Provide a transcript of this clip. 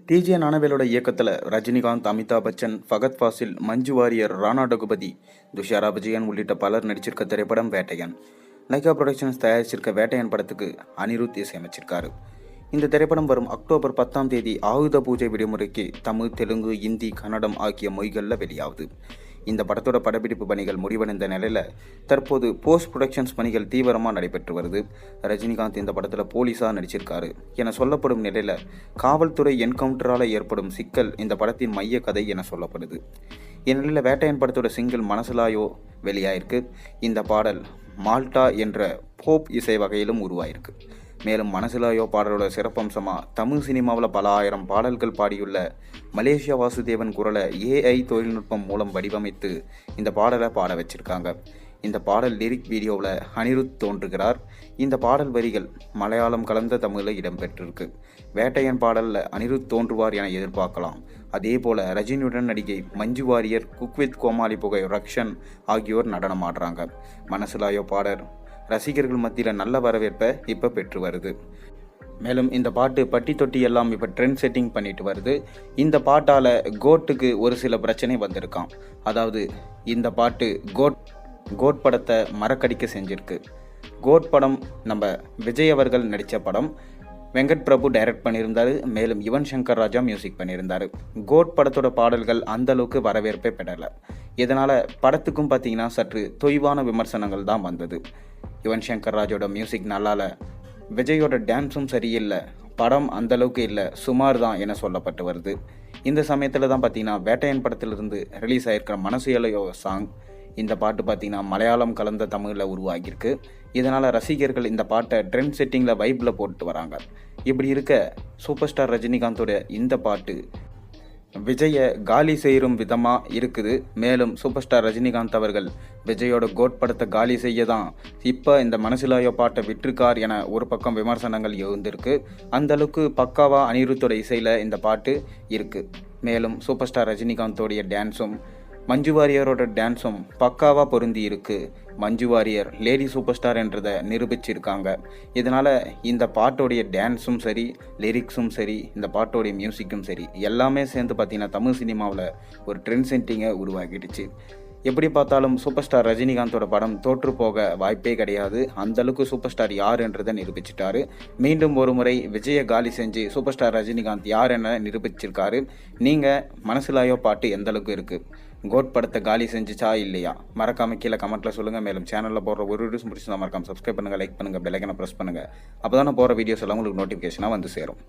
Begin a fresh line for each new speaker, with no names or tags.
DJ ஞானவேலோட இயக்கத்தில் ரஜினிகாந்த், அமிதாப் பச்சன், ஃபகத் ஃபாசில், மஞ்சு வாரியர், ராணா டகுபதி, துஷாரா விஜயன் உள்ளிட்ட பலர் நடிச்சிருக்க திரைப்படம் வேட்டையன். லைகா புரொடக்ஷன்ஸ் தயாரிச்சிருக்க வேட்டையன் படத்துக்கு அனிருத் இசையமைச்சிருக்காரு. இந்த திரைப்படம் வரும் அக்டோபர் 10 ஆயுத பூஜை விடுமுறைக்கு தமிழ், தெலுங்கு, இந்தி, கன்னடம் ஆகிய மொழிகளில் வெளியாகுது. இந்த படத்தோட படப்பிடிப்பு பணிகள் முடிவடைந்த நிலையில் தற்போது போஸ்ட் ப்ரொடக்ஷன்ஸ் பணிகள் தீவிரமாக நடைபெற்று வருது. ரஜினிகாந்த் இந்த படத்தில் போலீஸாக நடிச்சிருக்காரு என சொல்லப்படும் நிலையில் காவல்துறை என்கவுண்டரால் ஏற்படும் சிக்கல் இந்த படத்தின் மைய கதை என சொல்லப்படுது. இந்நிலையில் வேட்டையன் படத்தோட சிங்கிள் மனசுலாயோ வெளியாயிருக்கு. இந்த பாடல் மால்டா என்ற போப் இசை வகையிலும் உருவாயிருக்கு. மேலும் மனசுலாயோ பாடலோட சிறப்பம்சமாக தமிழ் சினிமாவில் பல ஆயிரம் பாடல்கள் பாடியுள்ள மலேசியா வாசுதேவன் குரலை AI தொழில்நுட்பம் மூலம் வடிவமைத்து இந்த பாடலை பாட வச்சிருக்காங்க. இந்த பாடல் லிரிக் வீடியோவில் அனிருத் தோன்றுகிறார். இந்த பாடல் வரிகள் மலையாளம் கலந்த தமிழில் இடம்பெற்றிருக்கு. வேட்டையன் பாடலில் அனிருத் தோன்றுவார் என எதிர்பார்க்கலாம். அதே போல் ரஜினியுடன் நடிகை மஞ்சு வாரியர், குக்வித் கோமாளி புகை ரக்ஷன் ஆகியோர் நடனமாடுறாங்க. மனசுலாயோ பாடல் ரசிகர்கள் மத்தியில் நல்ல வரவேற்பை இப்போ பெற்று வருது. மேலும் இந்த பாட்டு பட்டி தொட்டி எல்லாம் இப்போ ட்ரெண்ட் செட்டிங் பண்ணிட்டு வருது. இந்த பாட்டால் கோட்டுக்கு ஒரு சில பிரச்சனை வந்திருக்கான். அதாவது இந்த பாட்டு கோட் படத்தை மறக்கடிக்க செஞ்சிருக்கு. கோட் படம் நம்ம விஜய் அவர்கள் நடித்த படம். வெங்கட் பிரபு டைரக்ட் பண்ணியிருந்தார். மேலும் யுவன் சங்கர் ராஜா மியூசிக் பண்ணியிருந்தார். கோட் படத்தோட பாடல்கள் அந்த அளவுக்கு வரவேற்பை பெறலை. இதனால் படத்துக்கும் பார்த்தீங்கன்னா சற்று தொய்வான விமர்சனங்கள் தான் வந்தது. யுவன் சங்கர் ராஜோட மியூசிக் நல்லால, விஜயோட டான்ஸும் சரியில்லை, படம் அந்தளவுக்கு இல்லை, சுமார் தான் என சொல்லப்பட்டு வருது. இந்த சமயத்தில் தான் பார்த்தீங்கன்னா வேட்டையன் படத்திலிருந்து ரிலீஸ் ஆகிருக்கிற மனசுலையோ சாங். இந்த பாட்டு பார்த்தீங்கன்னா மலையாளம் கலந்த தமிழில் உருவாகியிருக்கு. இதனால் ரசிகர்கள் இந்த பாட்டை ட்ரெண்ட் செட்டிங்கில் வைப்பில் போட்டு வராங்க. இப்படி இருக்க சூப்பர் ஸ்டார் ரஜினிகாந்தோட இந்த பாட்டு விஜயை காலி செய்யும் விதமாக இருக்குது. மேலும் சூப்பர் ஸ்டார் ரஜினிகாந்த் அவர்கள் விஜயோட கோட் படத்தை காலி செய்ய தான் இப்போ இந்த மனசுலாயோ பாட்டை விட்டுருக்கார் என ஒரு பக்கம் விமர்சனங்கள் எழுந்திருக்கு. அந்தளவுக்கு பக்காவாக அனிருத்தோட இசையில் இந்த பாட்டு இருக்குது. மேலும் சூப்பர் ஸ்டார் ரஜினிகாந்தோடைய டான்ஸும் மஞ்சு வாரியரோட டான்ஸும் பக்காவாக பொருந்தி இருக்குது. Manju Warrier lady super star என்றதை நிரூபிச்சிருக்காங்க. இதனால் இந்த பாட்டோடைய டான்ஸும் சரி, லிரிக்ஸும் சரி, இந்த பாட்டோடைய மியூசிக்கும் சரி, எல்லாமே சேர்ந்து பார்த்திங்கன்னா தமிழ் சினிமாவில் ஒரு ட்ரெண்ட் செட்டிங்கை உருவாக்கிடுச்சு. எப்படி பார்த்தாலும் சூப்பர் ஸ்டார் ரஜினிகாந்தோட படம் தோற்று போக வாய்ப்பே கிடையாது. அந்தளவுக்கு சூப்பர் ஸ்டார் யார் என்றதை நிரூபிச்சிட்டாரு. மீண்டும் ஒரு முறை விஜயை காலி செஞ்சு சூப்பர் ஸ்டார் ரஜினிகாந்த் யார் என நிரூபிச்சிருக்காரு. நீங்கள் மனசுலாயோ பாட்டு எந்த அளவுக்கு இருக்குது, கோட் படத்தை காலி செஞ்சுச்சா இல்லையா, மறக்காம கீழே கமெண்ட்டில் சொல்லுங்கள். மேலும் சேனலில் போடுற ஒரு வீடியோஸ் முடிச்சுதான் மறக்காம சப்ஸ்கிரைப் பண்ணுங்கள், லைக் பண்ணுங்கள், பெல் ஐக்கனை ப்ரெஸ் பண்ணுங்கள். அப்போ தான் போகிற வீடியோஸ் எல்லாம் உங்களுக்கு நோட்டிஃபிகேஷனாக வந்து சேரும்.